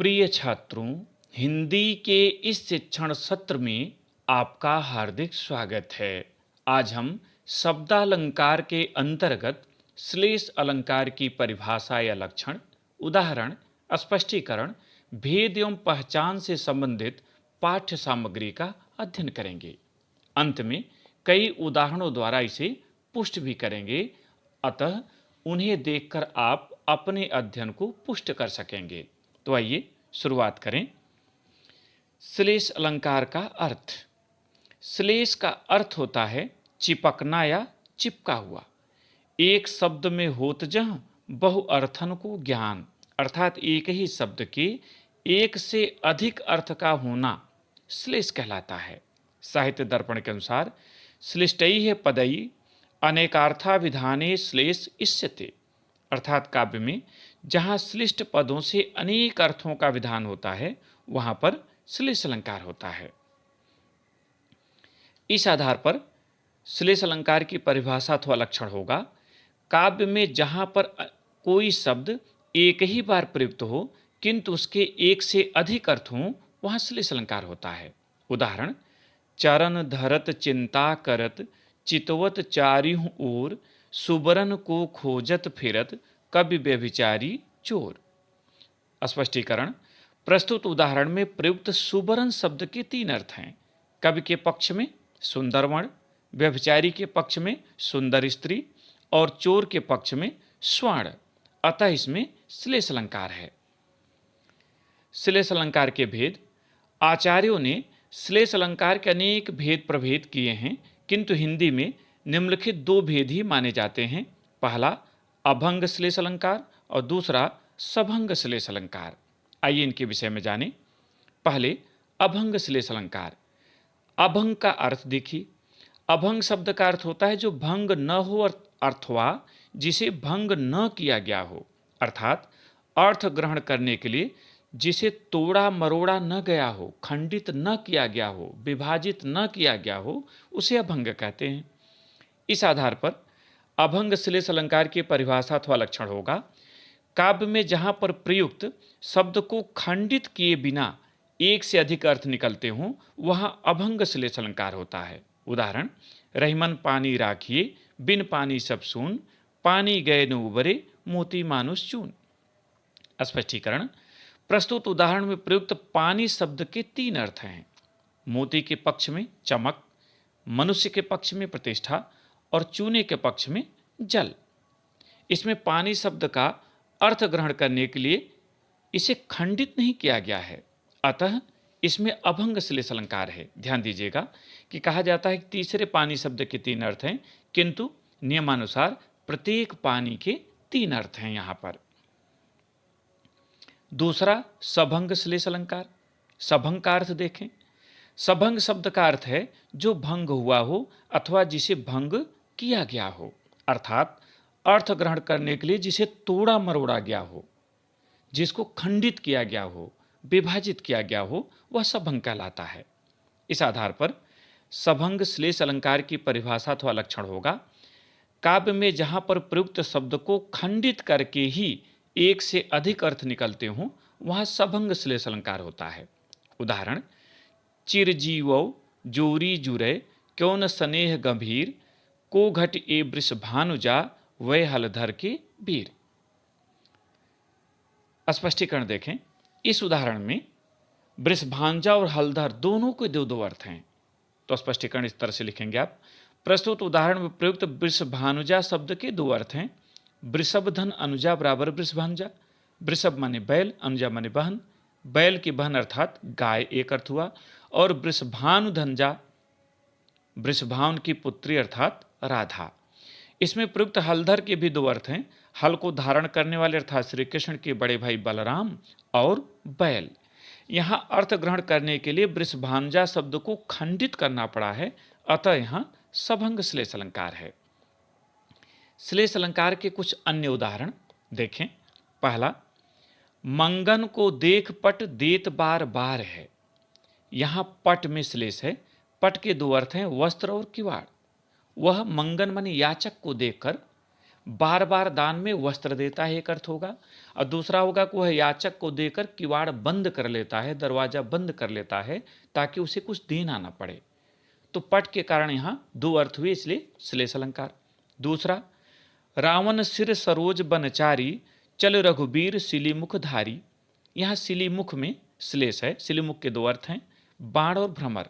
प्रिय छात्रों, हिंदी के इस शिक्षण सत्र में आपका हार्दिक स्वागत है। आज हम शब्दालंकार के अंतर्गत श्लेष अलंकार की परिभाषा या लक्षण, उदाहरण, स्पष्टीकरण, भेद एवं पहचान से संबंधित पाठ्य सामग्री का अध्ययन करेंगे। अंत में कई उदाहरणों द्वारा इसे पुष्ट भी करेंगे, अतः उन्हें देखकर आप अपने अध्ययन को पुष्ट कर सकेंगे। तो आइए शुरुआत करें। श्लेष अलंकार का अर्थ। श्लेष का अर्थ होता है चिपकना या चिपका हुआ। एक शब्द में होत जह बहुअर्थन को ज्ञान, अर्थात एक ही शब्द के एक से अधिक अर्थ का होना श्लेष कहलाता है। साहित्य दर्पण के अनुसार श्लिष्टैः पदैः अनेकार्थाभिधाने श्लेष इष्यते, अर्थात काव्य में जहाँ श्लिष्ट पदों से अनेक अर्थों का विधान होता है वहां पर श्लेष अलंकार होता है। इस आधार पर श्लेष अलंकार की परिभाषा अथवा लक्षण होगा, काव्य में जहां पर कोई शब्द एक ही बार प्रयुक्त हो किंतु उसके एक से अधिक अर्थ हों वहां श्लेष अलंकार होता है। उदाहरण, चरण धरत चिंता करत चितवत चारिहु ओर सुबरन को खोजत फिरत कवि व्यभिचारी चोर। स्पष्टीकरण, प्रस्तुत उदाहरण में प्रयुक्त सुबरन शब्द के तीन अर्थ हैं। कवि के पक्ष में सुंदर वर्ण, व्यभिचारी के पक्ष में सुंदर स्त्री और चोर के पक्ष में स्वर्ण, अतः इसमें श्लेष अलंकार है। श्लेष अलंकार के भेद। आचार्यों ने श्लेष अलंकार के अनेक भेद प्रभेद किए हैं, किंतु हिंदी में निम्नलिखित दो भेद ही माने जाते हैं। पहला अभंग श्लेष अलंकार और दूसरा सभंग श्लेष अलंकार। आइए इनके विषय में जानें। पहले अभंग श्लेष अलंकार। अभंग का अर्थ देखिए। अभंग शब्द का अर्थ होता है जो भंग न हो अथवा जिसे भंग न किया गया हो, अर्थात अर्थ ग्रहण करने के लिए जिसे तोड़ा मरोड़ा न गया हो, खंडित न किया गया हो, विभाजित न किया गया हो, उसे अभंग कहते हैं। इस आधार पर अभंग श्लेष अलंकार की परिभाषा अथवा लक्षण होगा, काव्य में जहां पर प्रयुक्त शब्द को खंडित किए बिना एक से अधिक अर्थ निकलते हों वहां अभंग श्लेष अलंकार होता है। उदाहरण, रहीमन पानी राखिए बिन पानी सब सून, पानी गए न उबरे मोती मानुष चून। स्पष्टीकरण, प्रस्तुत उदाहरण में प्रयुक्त पानी शब्द के तीन अर्थ हैं। मोती के पक्ष में चमक, मनुष्य के पक्ष में प्रतिष्ठा और चूने के पक्ष में जल। इसमें पानी शब्द का अर्थ ग्रहण करने के लिए इसे खंडित नहीं किया गया है, अतः इसमें अभंग श्लेष अलंकार है। ध्यान दीजिएगा कि कहा जाता है कि तीसरे पानी शब्द के तीन अर्थ हैं, किंतु नियमानुसार प्रत्येक पानी के तीन अर्थ हैं यहां पर। दूसरा सभंग श्लेष अलंकार। सभंग का अर्थ देखें। सभंग शब्द का अर्थ है जो भंग हुआ हो अथवा जिसे भंग किया गया हो, अर्थात अर्थ ग्रहण करने के लिए जिसे तोड़ा मरोड़ा गया हो, जिसको खंडित किया गया हो, विभाजित किया गया हो, वह सभंग कहलाता है। इस आधार पर सभंग श्लेष अलंकार की परिभाषा अथवा लक्षण होगा, काव्य में जहां पर प्रयुक्त शब्द को खंडित करके ही एक से अधिक अर्थ निकलते हों वहां सभंग श्लेष अलंकार होता है। उदाहरण, चिरजीवौ जोरी जुरे क्यों न स्नेह गंभीर, को घट ए वृष भानुजा वै हलधर के वीर। स्पष्टीकरण देखें। इस उदाहरण में वृषभानुजा और हलधर दोनों के दो दो अर्थ हैं। तो स्पष्टीकरण इस तरह से लिखेंगे आप। प्रस्तुत उदाहरण में प्रयुक्त वृषभानुजा शब्द के दो अर्थ हैं। वृषभ धन अनुजा बराबर वृषभानुजा। वृषभ माने बैल, अनुजा माने बहन। बैल की बहन अर्थात गाय एक अर्थ हुआ, और वृषभानुधनजा वृषभानु की पुत्री अर्थात राधा। इसमें प्रयुक्त हलधर के भी दो अर्थ हैं। हल को धारण करने वाले अर्थात श्री कृष्ण के बड़े भाई बलराम, और बैल। यहां अर्थ ग्रहण करने के लिए वृषभानुजा शब्द को खंडित करना पड़ा है, अतः यहां सभंग श्लेष अलंकार है। श्लेष अलंकार के कुछ अन्य उदाहरण देखें। पहला, मंगन को देख पट देत बार बार है। यहां पट में श्लेष है। पट के दो अर्थ हैं, वस्त्र और किवाड़। वह मंगन माने याचक को देखकर बार बार दान में वस्त्र देता है, एक अर्थ होगा। और दूसरा होगा कि वह याचक को देकर किवाड़ बंद कर लेता है, दरवाजा बंद कर लेता है, ताकि उसे कुछ देना ना पड़े। तो पट के कारण यहां दो अर्थ हुए, इसलिए श्लेष अलंकार। दूसरा, रावण सिर सरोज बनचारी, चल रघुबीर सिलीमुख धारी। यहां सिलीमुख में श्लेष है। सिलीमुख के दो अर्थ हैं, बाण और भ्रमर।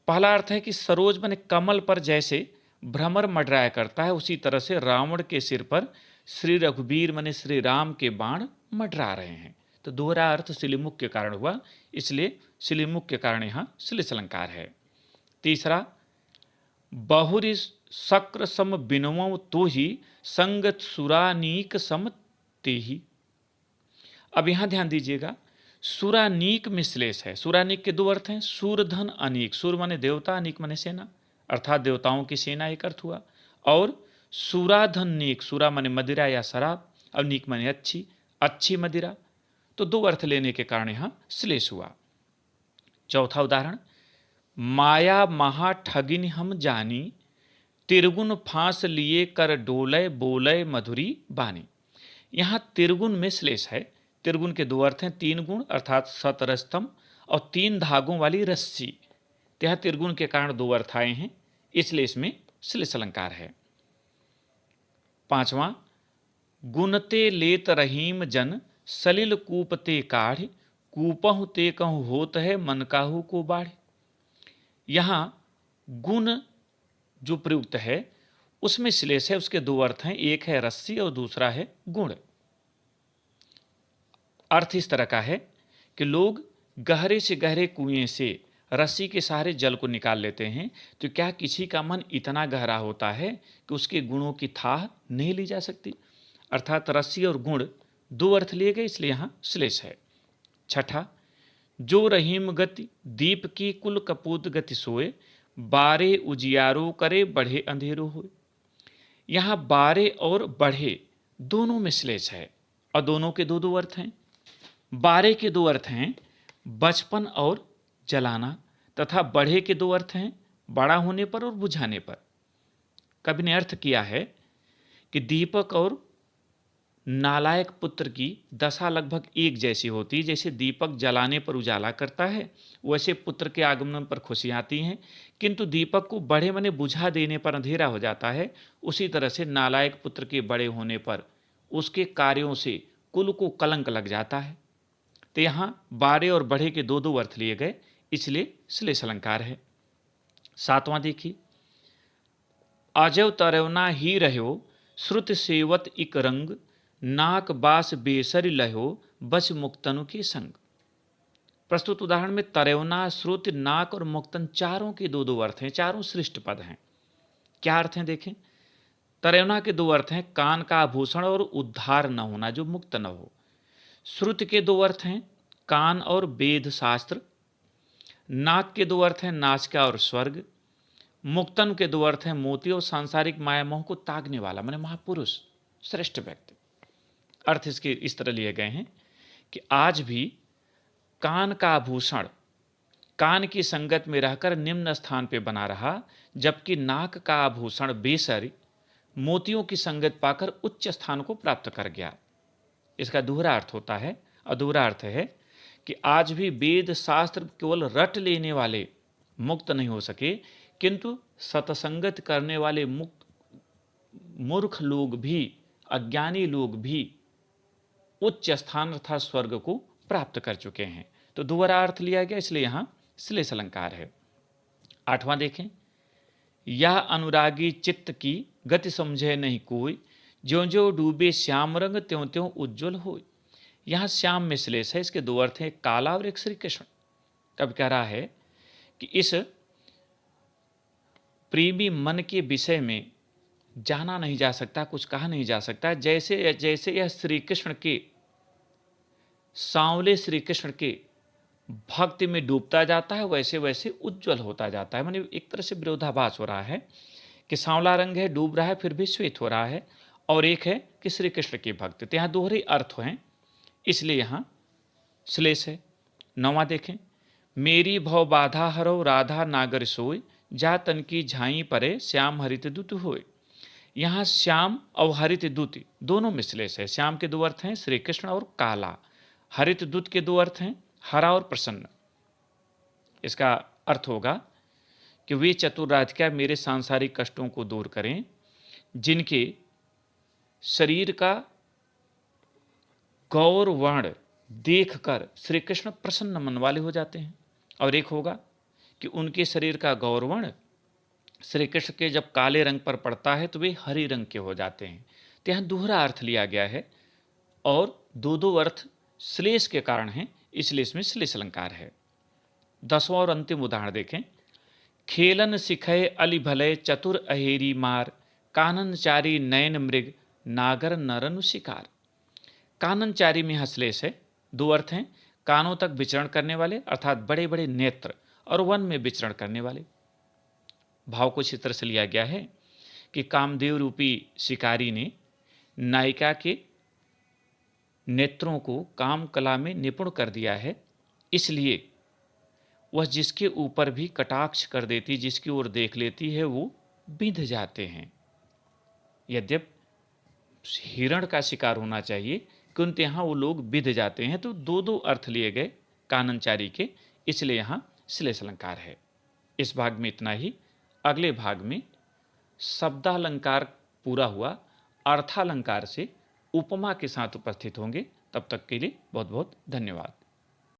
पहला अर्थ है कि सरोज बने कमल पर जैसे भ्रमर मंडराया करता है, उसी तरह से रावण के सिर पर श्री रघुबीर मने श्री राम के बाण मंडरा रहे हैं। तो दोहरा अर्थ सिलीमुख के कारण हुआ, इसलिए सिलीमुख के कारण यहां श्लेष अलंकार है। तीसरा, बहुरी शक्र सम बिनवों तो ही, संगत सुरानीक सम तेहि। अब यहां ध्यान दीजिएगा, सुरानीक में श्लेष है। सुरानीक के दो अर्थ हैं, सूरधन अनीक। सूर माने देवता, अनीक माने सेना, अर्थात देवताओं की सेना, एक अर्थ हुआ। और सुराधन नीक, सुरा माने मदिरा या शराब, और नीक माने अच्छी, अच्छी मदिरा। तो दो अर्थ लेने के कारण यहां श्लेष हुआ। चौथा उदाहरण, माया महा ठगिन हम जानी, तिरगुन फांस लिए कर डोलय, बोलय मधुरी बानी। यहां तिरगुन में श्लेष है। तिरगुन के दो अर्थ हैं, तीन गुण अर्थात सतरस्तम और तीन धागों वाली रस्सी। यह तिरगुन के कारण दो अर्थ आए हैं, इसलिए इसमें श्लेष अलंकार है। पांचवा, गुनते लेत रहीम जन, सलिल कूपते काढ़, कूपहु ते कहूँ होत है, मन काहू को बाढ़। यहां गुण जो प्रयुक्त है उसमें श्लेष है। उसके दो अर्थ हैं, एक है रस्सी और दूसरा है गुण। अर्थ इस तरह का है कि लोग गहरे से गहरे कुएं से रस्सी के सहारे जल को निकाल लेते हैं, तो क्या किसी का मन इतना गहरा होता है कि उसके गुणों की थाह नहीं ली जा सकती। अर्थात रस्सी और गुण दो अर्थ लिए गए, इसलिए यहां श्लेष है। छठा, जो रहीम गति दीप की कुल कपूत गति सोए, बारे उजियारो करे बढ़े अंधेरो होए। यहां बारे और बढ़े दोनों में श्लेष है और दोनों के दो दो अर्थ हैं। बारे के दो अर्थ हैं, बचपन और जलाना, तथा बढ़े के दो अर्थ हैं, बड़ा होने पर और बुझाने पर। कवि ने अर्थ किया है कि दीपक और नालायक पुत्र की दशा लगभग एक जैसी होती है। जैसे दीपक जलाने पर उजाला करता है, वैसे पुत्र के आगमन पर खुशियाँ आती हैं, किंतु दीपक को बड़े मने बुझा देने पर अंधेरा हो जाता है। उसी तरह से नालायक पुत्र के बड़े होने पर उसके कार्यों से कुल को कलंक लग जाता है। तो यहाँ बारे और बढ़े के दो दो अर्थ लिए गए, इसलिए श्लेष अलंकार है। सातवां देखिए, अजव तरवना ही रहो, श्रुत सेवत इक रंग, नाक बास बेसर लहो, बस मुक्तनु के संग। प्रस्तुत उदाहरण में तरवना, श्रुत, नाक और मुक्तन चारों के दो दो अर्थ हैं, चारों श्रेष्ठ पद हैं। क्या अर्थ हैं देखें। तरवना के दो अर्थ हैं, कान का आभूषण और उद्धार न होना, जो मुक्त न हो। श्रुत के दो अर्थ हैं, कान और वेद शास्त्र। नाक के दो अर्थ हैं, नासिका और स्वर्ग। मुक्तन के दो अर्थ हैं, मोती और सांसारिक माया मोह को त्यागने वाला, माने महापुरुष, श्रेष्ठ व्यक्ति। अर्थ इसके इस तरह लिए गए हैं कि आज भी कान का आभूषण कान की संगत में रहकर निम्न स्थान पे बना रहा, जबकि नाक का आभूषण बेसर मोतियों की संगत पाकर उच्च स्थान को प्राप्त कर गया। इसका दोहरा अर्थ होता है। अधूरा अर्थ है कि आज भी वेद शास्त्र केवल रट लेने वाले मुक्त नहीं हो सके, किंतु सत्संगत करने वाले मूर्ख लोग भी, अज्ञानी लोग भी उच्च स्थान अर्थात स्वर्ग को प्राप्त कर चुके हैं। तो दोहरा अर्थ लिया गया, इसलिए यहां श्लेष अलंकार है। आठवां देखें, यह अनुरागी चित्त की गति समझे नहीं कोई, ज्यों ज्यों डूबे श्याम रंग त्यों त्यों उज्ज्वल हो। यहां श्याम में श्लेष है। इसके दो अर्थ हैं, एक काला और एक श्री कृष्ण। तब कह रहा है कि इस प्रेमी मन के विषय में जाना नहीं जा सकता, कुछ कहा नहीं जा सकता। जैसे जैसे यह श्री कृष्ण के सांवले श्री कृष्ण के भक्ति में डूबता जाता है, वैसे वैसे उज्जवल होता जाता है। माने एक तरह से विरोधाभास हो रहा है कि सांवला रंग है, डूब रहा है, फिर भी श्वेत हो रहा है, और एक है कि श्री कृष्ण की भक्ति। तो यहाँ दोहरे अर्थ हैं, इसलिए यहाँ श्लेष है। नौवां देखें, मेरी भव बाधा हरो, राधा नागर सोय, जा तन की झाई परे, श्याम हरित दुत होय। यहाँ श्याम और हरित दूत दोनों मिश्लेष है। श्याम के दो अर्थ हैं श्री कृष्ण और काला, हरित दूत के दो अर्थ हैं हरा और प्रसन्न। इसका अर्थ होगा कि वे चतुर राधिका मेरे सांसारिक कष्टों को दूर करें, जिनके शरीर का गौर वर्ण देखकर श्री कृष्ण प्रसन्न मन वाले हो जाते हैं। और एक होगा कि उनके शरीर का गौर वर्ण श्री कृष्ण के जब काले रंग पर पड़ता है तो वे हरे रंग के हो जाते हैं। तो यहाँ दोहरा अर्थ लिया गया है और दो दो अर्थ श्लेष के कारण हैं, इसलिए इसमें श्लेष अलंकार है। 10वां और अंतिम उदाहरण देखें। खेलन सिखय अली भलय चतुर अहेरी मार, काननचारी नयन मृग नागर नरनु शिकार। काननचारी में श्लेष है, दो अर्थ हैं कानों तक विचरण करने वाले अर्थात बड़े बड़े नेत्र, और वन में विचरण करने वाले। भाव कुछ इस तरह से लिया गया है कि कामदेव रूपी शिकारी ने नायिका के नेत्रों को काम कला में निपुण कर दिया है, इसलिए वह जिसके ऊपर भी कटाक्ष कर देती, जिसकी ओर देख लेती है, वो बिंध जाते हैं। यद्यप हिरण का शिकार होना चाहिए, किंतु यहाँ वो लोग बिंध जाते हैं। तो दो दो अर्थ लिए गए काननचारी के, इसलिए यहाँ श्लेष अलंकार है। इस भाग में इतना ही। अगले भाग में शब्दालंकार पूरा हुआ, अर्थालंकार से उपमा के साथ उपस्थित होंगे। तब तक के लिए बहुत बहुत धन्यवाद।